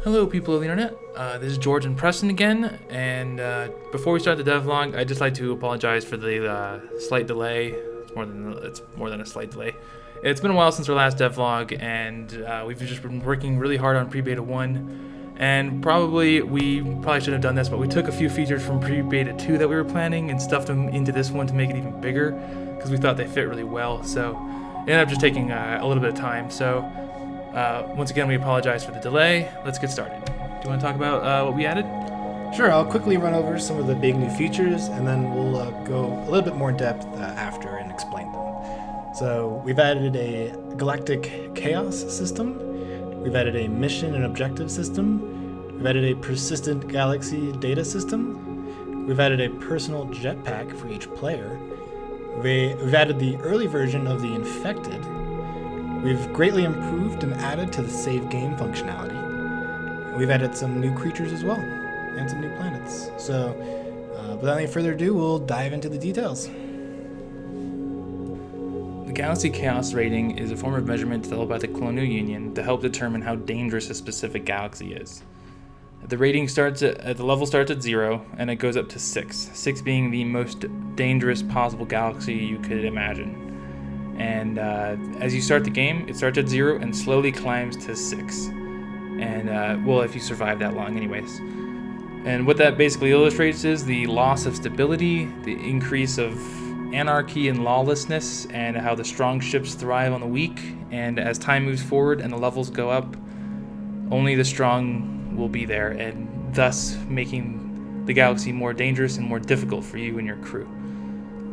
Hello, people of the internet. This is George and Preston again, and before we start the devlog, I'd just like to apologize for the slight delay. It's more than a slight delay. It's been a while since our last devlog, and we've just been working really hard on pre-beta 1. And we probably shouldn't have done this, but we took a few features from pre-beta 2 that we were planning and stuffed them into this one to make it even bigger, because we thought they fit really well. So it ended up just taking a little bit of time. So once again, we apologize for the delay. Let's get started. Do you want to talk about what we added? Sure, I'll quickly run over some of the big new features, and then we'll go a little bit more in depth after and explain them. So we've added a Galactic chaos system. We've added a mission and objective system. We've added a persistent galaxy data system. We've added a personal jetpack for each player. We've added the early version of the infected. We've greatly improved and added to the save game functionality. We've added some new creatures as well, and some new planets. So, without any further ado, we'll dive into the details. The Galaxy Chaos rating is a form of measurement developed by the Colonial Union to help determine how dangerous a specific galaxy is. The rating the level starts at 0, and it goes up to 6. 6 being the most dangerous possible galaxy you could imagine. And as you start the game, it starts at 0 and slowly climbs to 6. And, if you survive that long anyways. And what that basically illustrates is the loss of stability, the increase of anarchy and lawlessness, and how the strong ships thrive on the weak. And as time moves forward and the levels go up, only the strong will be there, and thus making the galaxy more dangerous and more difficult for you and your crew.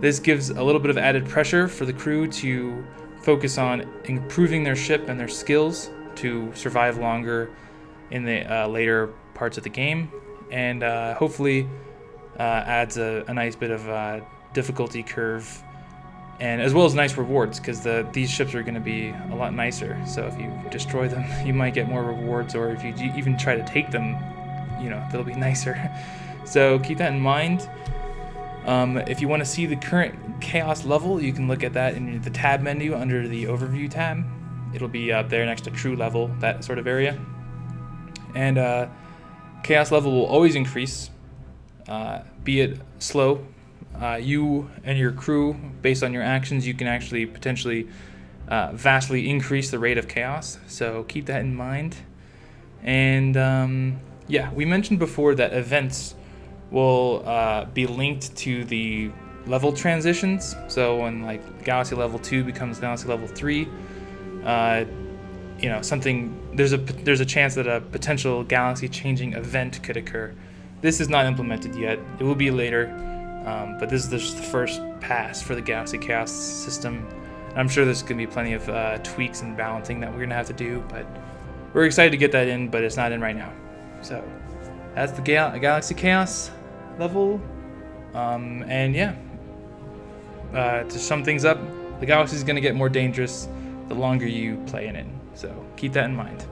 This gives a little bit of added pressure for the crew to focus on improving their ship and their skills to survive longer in the later parts of the game, and hopefully adds a nice bit of difficulty curve, and as well as nice rewards, because these ships are going to be a lot nicer. So if you destroy them, you might get more rewards, or if you even try to take them, they'll be nicer. So keep that in mind. If you want to see the current chaos level, you can look at that in the tab menu under the overview tab. It'll be up there next to true level, that sort of area. And chaos level will always increase, be it slow. You and your crew, based on your actions, you can actually potentially vastly increase the rate of chaos. So keep that in mind. And we mentioned before that events will be linked to the level transitions. So when Galaxy Level 2 becomes Galaxy Level 3, there's a chance that a potential galaxy-changing event could occur. This is not implemented yet. It will be later, but this is just the first pass for the Galaxy Chaos system. I'm sure there's going to be plenty of tweaks and balancing that we're going to have to do, but we're excited to get that in, but it's not in right now. So that's the Galaxy Chaos level. To sum things up, the galaxy is going to get more dangerous the longer you play in it. So keep that in mind.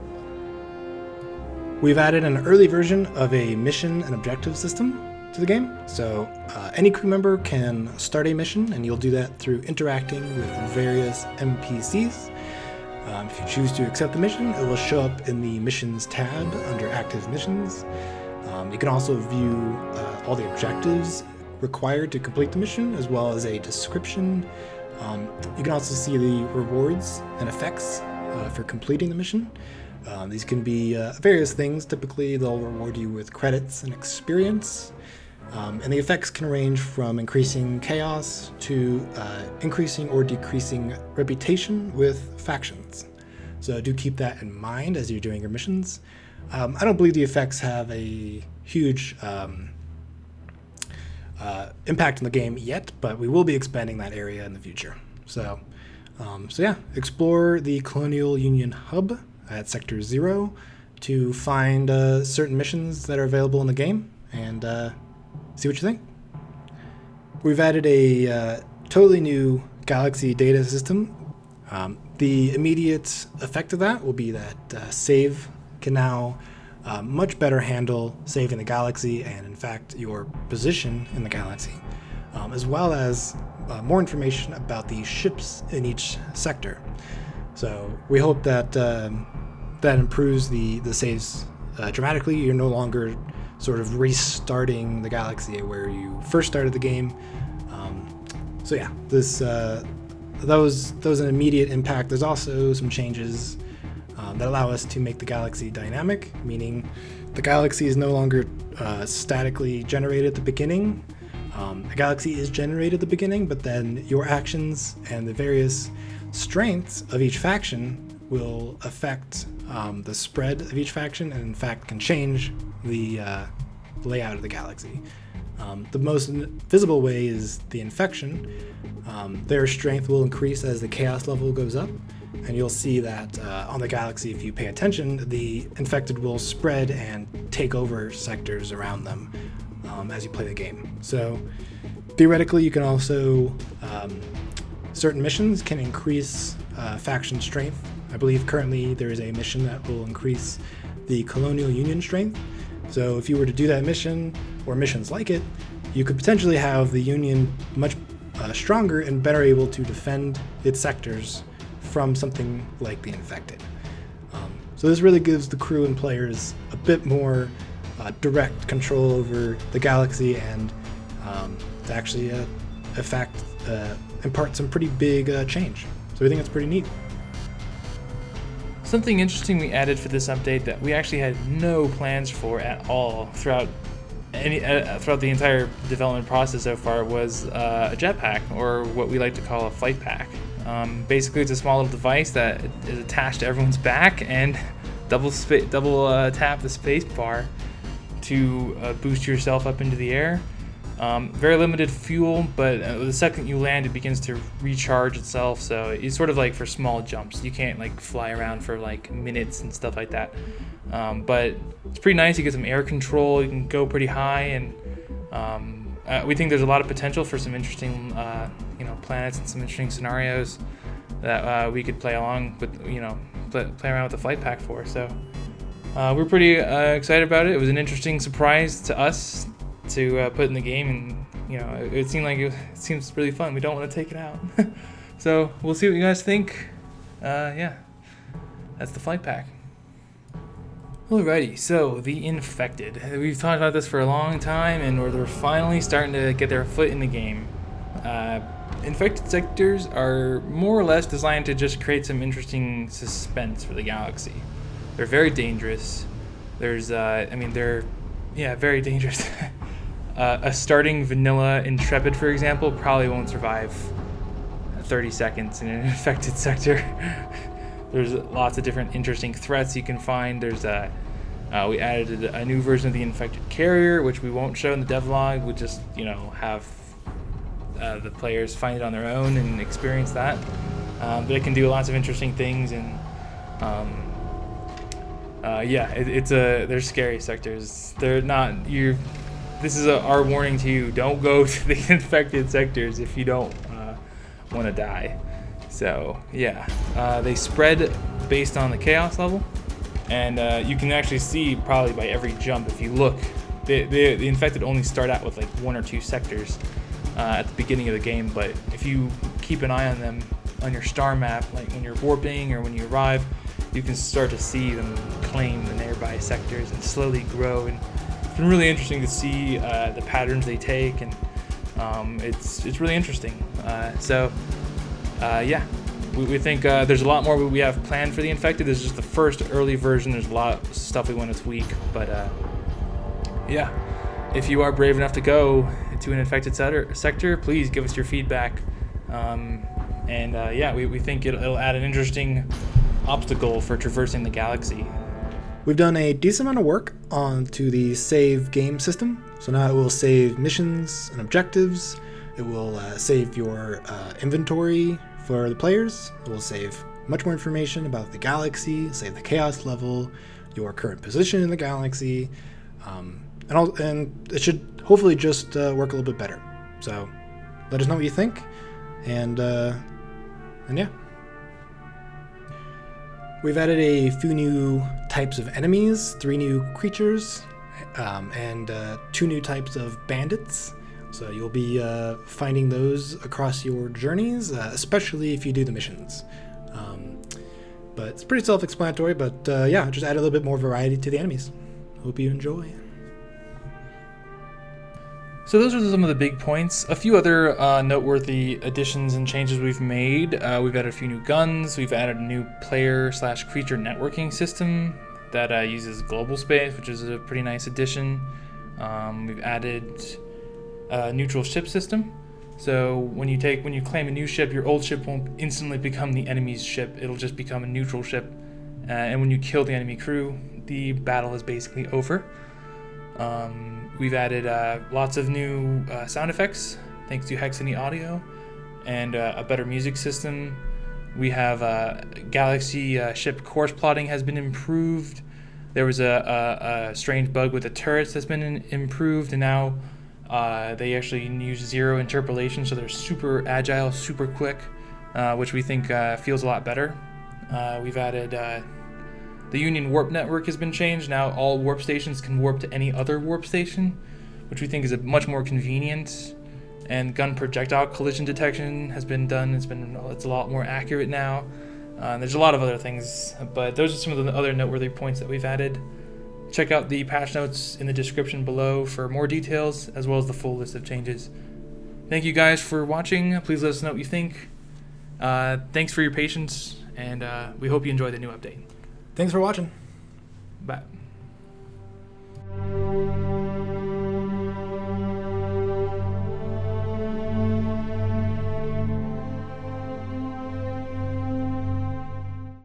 We've added an early version of a mission and objective system to the game. So any crew member can start a mission, and you'll do that through interacting with various NPCs. If you choose to accept the mission, it will show up in the missions tab under active missions. You can also view all the objectives required to complete the mission, as well as a description. You can also see the rewards and effects for completing the mission. These can be various things. Typically, they'll reward you with credits and experience. And the effects can range from increasing chaos to increasing or decreasing reputation with factions. So do keep that in mind as you're doing your missions. I don't believe the effects have a huge impact on the game yet, but we will be expanding that area in the future. So explore the Colonial Union hub at Sector 0 to find certain missions that are available in the game, and see what you think. We've added a totally new Galaxy data system. The immediate effect of that will be that save can now much better handle saving the galaxy and, in fact, your position in the galaxy, as well as more information about the ships in each sector. So we hope that that improves the saves dramatically. You're no longer sort of restarting the galaxy where you first started the game. So yeah, that was an immediate impact. There's also some changes that allow us to make the galaxy dynamic, meaning the galaxy is no longer statically generated at the beginning. A galaxy is generated at the beginning, but then your actions and the various strengths of each faction will affect the spread of each faction, and in fact can change the layout of the galaxy. The most visible way is the infection. Their strength will increase as the chaos level goes up, and you'll see that on the galaxy, if you pay attention, the infected will spread and take over sectors around them as you play the game. So theoretically, you can also certain missions can increase faction strength. I believe currently there is a mission that will increase the Colonial Union strength. So if you were to do that mission, or missions like it, you could potentially have the Union much stronger and better able to defend its sectors from something like the infected. So this really gives the crew and players a bit more direct control over the galaxy, and to actually impart some pretty big change. So I think it's pretty neat. Something interesting we added for this update that we actually had no plans for at all throughout the entire development process so far was a jetpack, or what we like to call a flight pack. Basically, it's a small little device that is attached to everyone's back, and double tap the space bar to boost yourself up into the air. Very limited fuel, but the second you land, it begins to recharge itself. So it's sort of like for small jumps. You can't like fly around for like minutes and stuff like that. But it's pretty nice. You get some air control. You can go pretty high, and we think there's a lot of potential for some interesting, planets and some interesting scenarios that we could play along with, play around with the flight pack for. So we're pretty excited about it. It was an interesting surprise to us to put in the game, and it seems really fun. We don't want to take it out. So we'll see what you guys think. That's the flight pack. Alrighty, so the infected. We've talked about this for a long time, and they're finally starting to get their foot in the game. Infected sectors are more or less designed to just create some interesting suspense for the galaxy. They're very dangerous. They're very dangerous. A starting vanilla Intrepid, for example, probably won't survive 30 seconds in an infected sector. There's lots of different interesting threats you can find. We added a new version of the infected carrier, which we won't show in the devlog. We'll just, have the players find it on their own and experience that. But it can do lots of interesting things, and they're scary sectors. They're not This is our warning to you. Don't go to the infected sectors if you don't want to die. So, they spread based on the chaos level. And you can actually see probably by every jump, if you look, the infected only start out with like 1 or 2 sectors at the beginning of the game. But if you keep an eye on them on your star map, like when you're warping or when you arrive, you can start to see them claim the nearby sectors and slowly grow. And it's been really interesting to see the patterns they take, and it's really interesting. We think there's a lot more we have planned for the infected. This is just the first early version. There's a lot of stuff we want to tweak, but if you are brave enough to go to an infected sector, please give us your feedback. We think it'll add an interesting obstacle for traversing the galaxy. We've done a decent amount of work onto the save game system. So now it will save missions and objectives. It will save your inventory for the players. It will save much more information about the galaxy, save the chaos level, your current position in the galaxy, and it should hopefully just work a little bit better. So let us know what you think, and yeah. We've added a few new types of enemies, 3 new creatures, and 2 new types of bandits. So you'll be finding those across your journeys, especially if you do the missions. But it's pretty self-explanatory, but just add a little bit more variety to the enemies. Hope you enjoy. So those are some of the big points. A few other noteworthy additions and changes we've made. We've added a few new guns. We've added a new player/creature networking system that uses global space, which is a pretty nice addition. We've added a neutral ship system. So when you claim a new ship, your old ship won't instantly become the enemy's ship. It'll just become a neutral ship. And when you kill the enemy crew, the battle is basically over. We've added lots of new sound effects, thanks to Hexany Audio, and a better music system. We have Galaxy ship course plotting has been improved. There was a strange bug with the turrets that's been improved, and now they actually use zero interpolation, so they're super agile, super quick, which we think feels a lot better. We've added the Union warp network has been changed. Now all warp stations can warp to any other warp station, which we think is a much more convenient. And gun projectile collision detection has been done. It's a lot more accurate now. There's a lot of other things, but those are some of the other noteworthy points that we've added. Check out the patch notes in the description below for more details, as well as the full list of changes. Thank you guys for watching. Please let us know what you think. Thanks for your patience, and we hope you enjoy the new update. Thanks for watching. Bye.